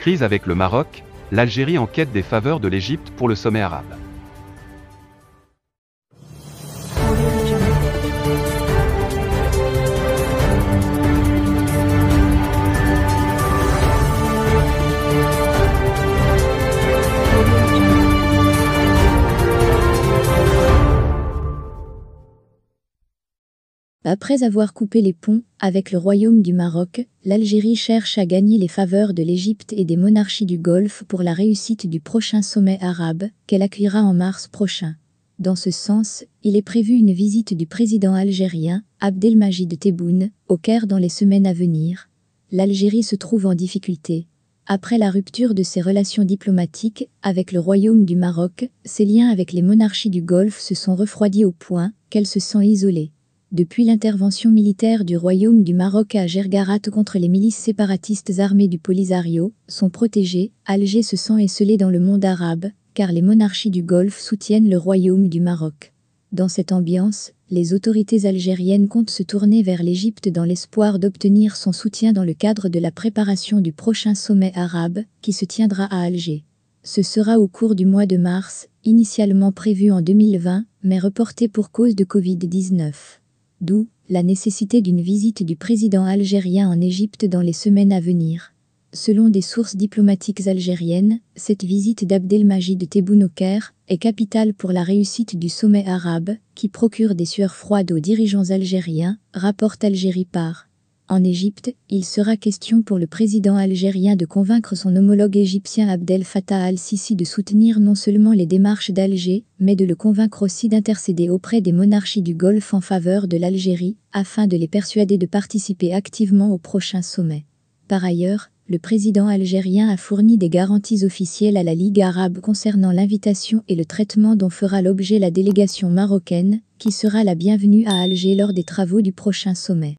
Crise avec le Maroc, l'Algérie en quête des faveurs de l'Égypte pour le sommet arabe. Après avoir coupé les ponts avec le royaume du Maroc, l'Algérie cherche à gagner les faveurs de l'Égypte et des monarchies du Golfe pour la réussite du prochain sommet arabe, qu'elle accueillera en mars prochain. Dans ce sens, il est prévu une visite du président algérien, Abdelmajid Tebboune, au Caire dans les semaines à venir. L'Algérie se trouve en difficulté. Après la rupture de ses relations diplomatiques avec le royaume du Maroc, ses liens avec les monarchies du Golfe se sont refroidis au point qu'elle se sent isolée. Depuis l'intervention militaire du royaume du Maroc à Gergarat contre les milices séparatistes armées du Polisario, son protégé, Alger se sent esselé dans le monde arabe, car les monarchies du Golfe soutiennent le royaume du Maroc. Dans cette ambiance, les autorités algériennes comptent se tourner vers l'Égypte dans l'espoir d'obtenir son soutien dans le cadre de la préparation du prochain sommet arabe, qui se tiendra à Alger. Ce sera au cours du mois de mars, initialement prévu en 2020, mais reporté pour cause de Covid-19. D'où la nécessité d'une visite du président algérien en Égypte dans les semaines à venir. Selon des sources diplomatiques algériennes, cette visite d'Abdelmajid Tebboune au Caire est capitale pour la réussite du sommet arabe, qui procure des sueurs froides aux dirigeants algériens, rapporte Algérie Par. En Égypte, il sera question pour le président algérien de convaincre son homologue égyptien Abdel Fattah al-Sisi de soutenir non seulement les démarches d'Alger, mais de le convaincre aussi d'intercéder auprès des monarchies du Golfe en faveur de l'Algérie, afin de les persuader de participer activement au prochain sommet. Par ailleurs, le président algérien a fourni des garanties officielles à la Ligue arabe concernant l'invitation et le traitement dont fera l'objet la délégation marocaine, qui sera la bienvenue à Alger lors des travaux du prochain sommet.